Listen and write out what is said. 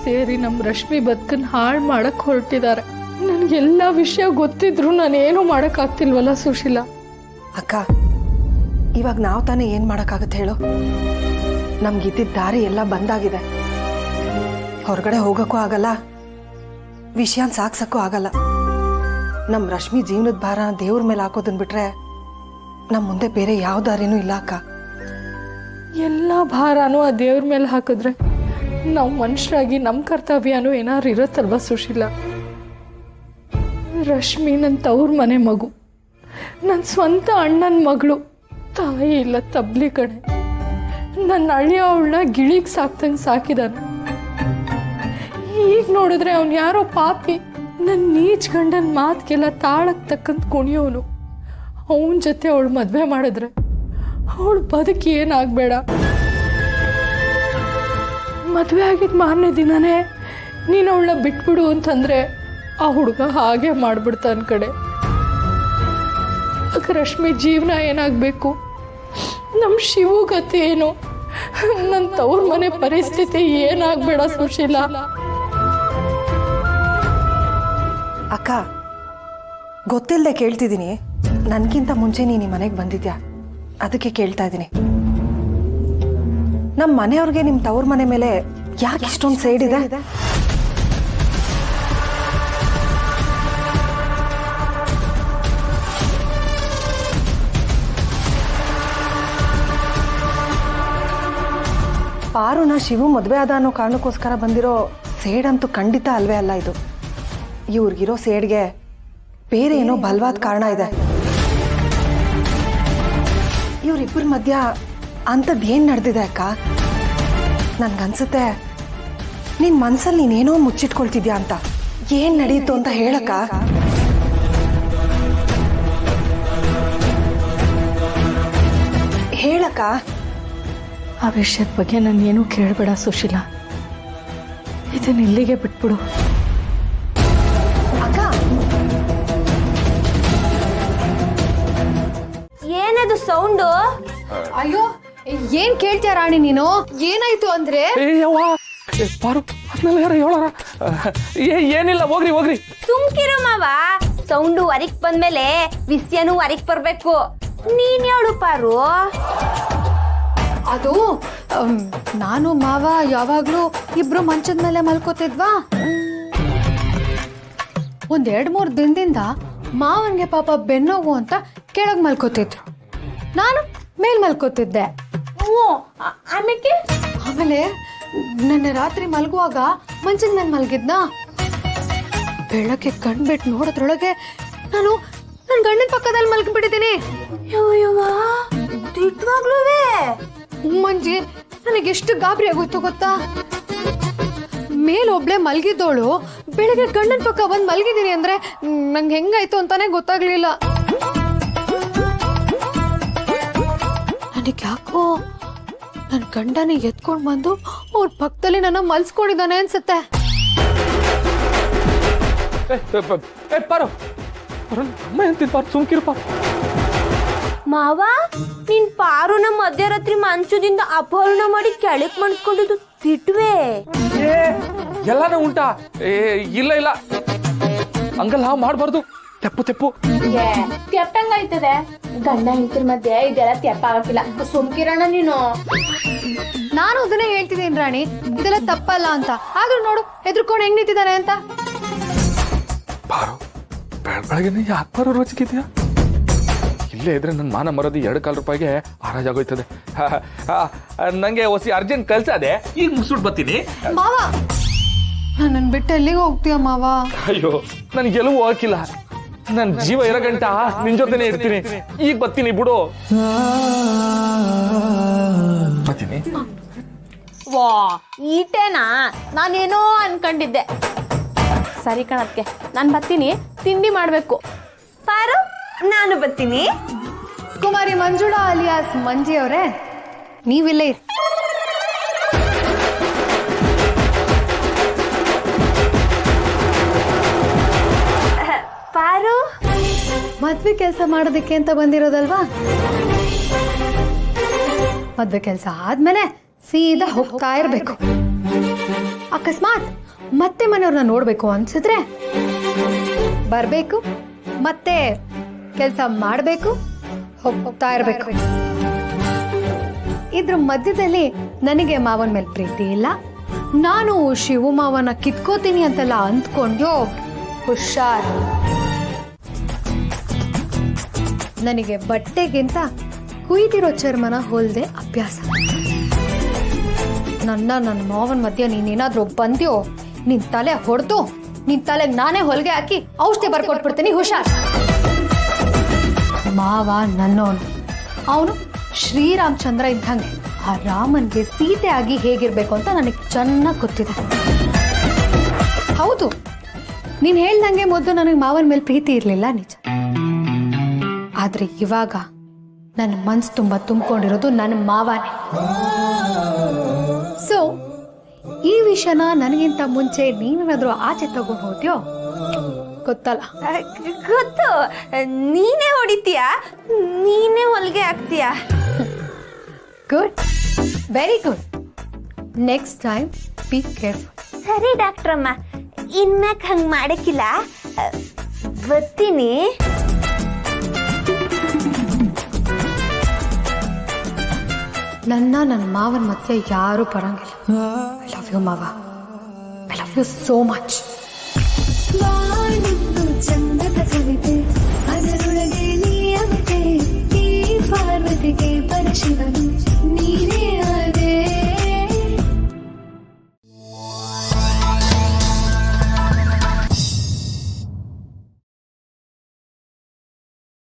ಸೇರಿ ನಮ್ಮ ರಶ್ಮಿ ಬದುಕನ್ನು ಹಾಳು ಮಾಡಕ್ಕೆ ಹೊರಟಿದ್ದಾರೆ. ನನಗೆಲ್ಲ ವಿಷಯ ಗೊತ್ತಿದ್ರು ನಾನೇನು ಮಾಡೋಕ್ಕಾಗ್ತಿಲ್ವಲ್ಲ ಸುಶೀಲಾ. ಅಕ್ಕ, ಇವಾಗ ನಾವು ತಾನೇ ಏನು ಮಾಡೋಕ್ಕಾಗತ್ತೆ ಹೇಳು? ನಮ್ಗಿದ್ದಿದ್ದ ದಾರಿ ಎಲ್ಲ ಬಂದಾಗಿದೆ. ಹೊರಗಡೆ ಹೋಗೋಕ್ಕೂ ಆಗಲ್ಲ, ವಿಷಯನ ಸಾಕ್ಸಕ್ಕೂ ಆಗಲ್ಲ. ನಮ್ಮ ರಶ್ಮಿ ಜೀವನದ ಭಾರ ದೇವ್ರ ಮೇಲೆ ಹಾಕೋದನ್ನ ಬಿಟ್ರೆ ನಮ್ಮ ಮುಂದೆ ಬೇರೆ ಯಾವ ದಾರಿನೂ ಇಲ್ಲ ಅಕ್ಕ. ಎಲ್ಲ ಭಾರನೂ ಆ ದೇವ್ರ ಮೇಲೆ ಹಾಕಿದ್ರೆ ನಾವು ಮನುಷ್ಯರಾಗಿ ನಮ್ಮ ಕರ್ತವ್ಯನೂ ಏನಾದ್ರು ಇರುತ್ತಲ್ವ ಸುಶೀಲಾ. ರಶ್ಮಿ ನನ್ನ ತವ್ರ ಮನೆ ಮಗು, ನನ್ನ ಸ್ವಂತ ಅಣ್ಣನ ಮಗಳು. ತಾಯಿ ಇಲ್ಲ ತಬ್ಲಿ ಕಣೆ. ನನ್ನ ಅಳಿಯ ಅವಳನ್ನ ಗಿಳಿಗೆ ಸಾಕ್ದಂಗೆ ಸಾಕಿದಾನೆ. ಈಗ ನೋಡಿದ್ರೆ ಅವನು ಯಾರೋ ಪಾಪಿ, ನನ್ನ ನೀಚ್ ಗಂಡನ ಮಾತಿಗೆಲ್ಲ ತಾಳಕ್ಕೆ ತಕ್ಕಂತ ಕುಣಿಯೋನು. ಅವನ ಜೊತೆ ಅವಳು ಮದುವೆ ಮಾಡಿದ್ರೆ ಅವಳು ಬದುಕಿ ಏನಾಗಬೇಡ. ಮದುವೆ ಆಗಿದ್ದ ಮಾರನೇ ದಿನನೇ ನೀನು ಅವಳನ್ನ ಬಿಟ್ಬಿಡು ಅಂತಂದರೆ ಆ ಹುಡುಗ ಹಾಗೆ ಮಾಡಿಬಿಡ್ತಾನ ಕಡೆ. ಆಗ ರಶ್ಮಿ ಜೀವನ ಏನಾಗಬೇಕು? ನಮ್ಮ ಶಿವು ಗತಿ ಏನು? ನನ್ನ ತವ್ರ ಮನೆ ಪರಿಸ್ಥಿತಿ ಏನಾಗಬೇಡ ಸುಶೀಲಾ. ಅಕ್ಕ, ಗೊತ್ತಿಲ್ಲದೆ ಕೇಳ್ತಿದ್ದೀನಿ. ನನಗಿಂತ ಮುಂಚೆ ನೀನು ಈ ಮನೆಗೆ ಬಂದಿದ್ಯಾ, ಅದಕ್ಕೆ ಕೇಳ್ತಾ ಇದ್ದೀನಿ. ನಮ್ಮ ಮನೆಯವ್ರಿಗೆ ನಿಮ್ಮ ತವ್ರ ಮನೆ ಮೇಲೆ ಯಾಕೆ ಇಷ್ಟೊಂದು ಸೈಡ್ ಇದೆ? ಪಾರುನ ಶಿವು ಮದುವೆ ಆದ ಅನ್ನೋ ಕಾರಣಕ್ಕೋಸ್ಕರ ಬಂದಿರೋ ಸೇಡ್ ಅಂತೂ ಖಂಡಿತ ಅಲ್ವೇ ಅಲ್ಲ ಇದು. ಇವ್ರಿಗಿರೋ ಸೇಡ್ಗೆ ಬೇರೆ ಏನೋ ಬಲವಾದ ಕಾರಣ ಇದೆ. ಇವರಿಬ್ಬರ ಮಧ್ಯ ಅಂಥದ್ದು ಏನು ನಡೆದಿದೆ ಅಕ್ಕ? ನನ್ಗನ್ಸುತ್ತೆ ನಿನ್ನ ಮನಸ್ಸಲ್ಲಿ ನೀನೇನೋ ಮುಚ್ಚಿಟ್ಕೊಳ್ತಿದ್ಯಾ ಅಂತ. ಏನು ನಡೀತು ಅಂತ ಹೇಳಕ್ಕ. ಹೇಳಕ್ಕ. ಆ ವಿಷಯದ ಬಗ್ಗೆ ನಾನೇನು ಕೇಳಬೇಡ ಸುಶೀಲಾ. ಇದನ್ನ ಇಲ್ಲಿಗೆ ಬಿಟ್ಬಿಡು. ಅಕ್ಕ, ಏನದು ಸೌಂಡು? ಅಯ್ಯೋ, ಏನ್ ಕೇಳ್ತೀಯ ರಾಣಿ ನೀನು? ಏನಾಯ್ತು ಅಂದ್ರೆ? ಏನಿಲ್ಲ, ಹೋಗ್ರಿ ಹೋಗ್ರಿ. ಸುಮ್ಕಿರು ಮಾವ. ಸೌಂಡು ಹೊರಗ್ ಬಂದ್ಮೇಲೆ ವಿಷಯನೂ ಹೊರಗ್ ಬರ್ಬೇಕು. ನೀನ್ ಹೇಳು ಪಾರು. ಅದು ನಾನು ಮಾವ ಯಾವಾಗ್ಲೂ ಇಬ್ರು ಮಂಚದ ಮೇಲೆ ಮಲ್ಕೋತಿದ್ವಾ. ಒಂದ್ 2-3 ದಿನದಿಂದ ಮಾವನ್ಗೆ ಪಾಪ ಬೆನ್ನೋವು ಅಂತ ಕೆಳಗ್ ಮಲ್ಕೋತಿದ್ರು, ನಾನು ಮೇಲ್ ಮಲ್ಕೋತಿದ್ದೆ. ಆಮೇಲೆ ನೆನ್ನೆ ರಾತ್ರಿ ಮಲ್ಗುವಾಗ ಮಂಚದ ಮೇಲೆ ಮಲ್ಗಿದ್ನ. ಬೆಳಗ್ಗೆ ಕಣ್ಬಿಟ್ಟು ನೋಡೋದ್ರೊಳಗೆ ನಾನು ನನ್ನ ಗಂಡನ ಪಕ್ಕದಲ್ಲಿ ಮಲ್ಕೊಂಡ್ಬಿಟ್ಟಿದ್ದೀನಿ. ಮಂಜಿ, ನನಗೆಷ್ಟು ಗಾಬರಿ ಆಗೋಯ್ತು ಗೊತ್ತಾ? ಮೇಲೊಬ್ಳೆ ಮಲ್ಗಿದ್ದೋಳು ಬೆಳಗ್ಗೆ ಗಂಡನ ಪಕ್ಕ ಬಂದು ಮಲ್ಗಿದ್ದೀನಿ ಅಂದ್ರೆ ನಂಗೆ ಹೆಂಗಾಯ್ತು ಅಂತಾನೆ ಗೊತ್ತಾಗ್ಲಿಲ್ಲ. ನನಗೆ ಯಾಕೋ ನನ್ನ ಗಂಡನ ಎತ್ಕೊಂಡು ಬಂದು ಅವ್ರ ಪಕ್ಕದಲ್ಲಿ ನನ್ನ ಮಲ್ಸ್ಕೊಂಡಿದ್ದಾನೆ ಅನ್ಸುತ್ತೆ. ಮಾವ, ನೀನ್ ಪಾರುನ ಮಧ್ಯರಾತ್ರಿ ಮಂಚದಿಂದ ಅಪಹರಣ ಮಾಡಿ ಕೆಳಕ್ ಮಾಡ್ಕೊಂಡಿದ್ದು ತಿಟ್ವೆ ಎಲ್ಲಾನು ಉಂಟಾ? ಇಲ್ಲ ಇಲ್ಲ, ಹಂಗಲ್ಲ ಮಾಡ್ಬಾರ್ದು. ತೆಪ್ಪು ತೆಪ್ಪು ತೆಪ್ಪಂಗಾಯ್ತದೆ. ಗಂಡ ಹೆಂಡತಿರ ಮಧ್ಯೆ ಇದೆಲ್ಲ ತೆಪ್ಪ ಆಗಕ್ಕಿಲ್ಲ. ಸುಮ್ಕಿರಣ ನೀನು. ನಾನು ಅದನ್ನೇ ಹೇಳ್ತಿದ್ದೀನಿ ರಾಣಿ, ಇದೆಲ್ಲ ತಪ್ಪಲ್ಲ ಅಂತ. ಆದ್ರೂ ನೋಡು ಹೆದರ್ಕೊಂಡು ಹೆಂಗ್ ನಿಂತಿದ್ದಾನೆ ಅಂತ. ಬಾರೋ, ಬೆಳಗ್ಗೆ ಯಾಕೆ ಬಾರೋ ರೋಚಿಗಿದ್ಯಾ? ಇಲ್ಲೇ ಇದ್ರೆ ನನ್ನ ಮಾನ ಮರೋದು 2 ರೂಪಾಯಿಗೆ ಹರಾಜಾಗೋಯ್ತದೆ. ನಂಗೆ ಹೊಸಿ ಅರ್ಜೆಂಟ್ ಕಳ್ಸದೆ, ಈಗ ಮುಗಿಸ್ಬಿಟ್ಟು ಬರ್ತೀನಿ. ಮಾವ, ನನ್ನ ಬಿಟ್ಟು ಎಲ್ಲಿಗೆ ಹೋಗ್ತೀಯ ಮಾವ? ಅಯ್ಯೋ, ನನ್ಗೆಲ್ಲೂ ಹೋಗಿಲ್ಲ. ನನ್ನ ಜೀವ ಇರೋ ಗಂಟ ನಿನ್ ಜೊತೆನೆ ಇರ್ತೀನಿ. ಈಗ ಬರ್ತೀನಿ ಬಿಡು. ಬರ್ತೀನಿ. ವಾ, ಈಟೇನಾ? ನಾನೇನೋ ಅನ್ಕೊಂಡಿದ್ದೆ. ಸರಿ ಕಣಕ್ಕೆ, ನಾನು ಬರ್ತೀನಿ. ತಿಂಡಿ ಮಾಡ್ಬೇಕು. ಪಾರು, ನಾನು ಬರ್ತೀನಿ. ಕುಮಾರಿ ಮಂಜುಳಾ ಅಲಿಯಾಸ್ ಮಂಜಿ ಅವರೇ, ನೀವಿಲ್ಲೇ ಇರಿ. ಪಾರು, ಮದ್ವೆ ಕೆಲಸ ಮಾಡೋದಕ್ಕೆ ಅಂತ ಬಂದಿರೋದಲ್ವಾ? ಮದ್ವೆ ಕೆಲಸ ಆದ್ಮೇಲೆ ಸೀದಾ ಹೋಗ್ತಾ ಇರ್ಬೇಕು. ಅಕಸ್ಮಾತ್ ಮತ್ತೆ ಮನೆಯವ್ರನ್ನ ನೋಡ್ಬೇಕು ಅನ್ಸಿದ್ರೆ ಬರ್ಬೇಕು, ಮತ್ತೆ ಕೆಲಸ ಮಾಡಬೇಕು, ಹೋಗ್ತಾ ಇರ್ಬೇಕು. ಇದ್ರ ಮಧ್ಯದಲ್ಲಿ ನನಗೆ ಮಾವನ ಮೇಲೆ ಪ್ರೀತಿ ಇಲ್ಲ, ನಾನು ಶಿವು ಮಾವನ ಕಿತ್ಕೋತೀನಿ ಅಂತೆಲ್ಲ ಅಂದ್ಕೊಂಡ್ಯೋ ಹುಷಾರ್. ನನಗೆ ಬಟ್ಟೆಗಿಂತ ಕುಯ್ದಿರೋ ಚರ್ಮನ ಹೊಲ್ದೆ ಅಭ್ಯಾಸ. ನನ್ನ ಮಾವನ ಮಧ್ಯೆ ನೀನೇನಾದ್ರೂ ಬಂದ್ಯೋ ನಿನ್ ತಲೆ ಹೊಡೆದು ನಿನ್ ತಲೆಗೆ ನಾನೇ ಹೊಲಿಗೆ ಹಾಕಿ ಔಷಧಿ ಬರ್ಕೊಟ್ಬಿಡ್ತೀನಿ, ಹುಷಾರ್. ಮಾವ ನನ್ನೋನು, ಅವನು ಶ್ರೀರಾಮಚಂದ್ರ ಇದ್ದಂಗೆ. ಆ ರಾಮನ್ಗೆ ಸೀತೆ ಆಗಿ ಹೇಗಿರ್ಬೇಕು ಅಂತ ನನಗೆ ಚೆನ್ನಾಗಿ ಗೊತ್ತಿದೆ. ಹೌದು, ನೀನ್ ಹೇಳ್ದಂಗೆ ಮೊದಲು ನನಗೆ ಮಾವನ ಮೇಲೆ ಪ್ರೀತಿ ಇರಲಿಲ್ಲ, ನಿಜ. ಆದ್ರೆ ಇವಾಗ ನನ್ನ ಮನ್ಸು ತುಂಬ ತುಂಬಿಕೊಂಡಿರೋದು ನನ್ನ ಮಾವನೇ. ಸೊ ಈ ವಿಷಯನ ನನಗಿಂತ ಮುಂಚೆ ನೀನೇನಾದ್ರೂ ಆಚೆ ತಗೊಂಡು ಹೋದ್ಯೋ ಗೊತ್ತಲ್ಲ. ಗೊತ್ತು, ನೀನೇ ಹೊಡಿತೀಯಾ, ನೀನೇ ಹೊಲಿಗೆ ಹಾಕ್ತೀಯಾ. Good, very good. Next time be careful. ಸರಿ ಡಾಕ್ಟ್ರಮ್ಮ, ಇನ್ಮ್ಯಾಕ್ ಹಂಗ್ ಮಾಡಕ್ಕಿಲ್ಲ, ಬರ್ತೀನಿ. ನನ್ನ ಮಾವನ ಮಧ್ಯೆ ಯಾರೂ ಬರಂಗಿಲ್ಲ. ಐ ಲವ್ ಯು ಮಾವ, I love you so much. ಚಂದದ ಕವಿತೆ ಅದರೊಳಗೆ ನೀ ಅವಿತೆ, ಈ ಪಾರ್ವತಿಗೆ ಪರಶಿವನ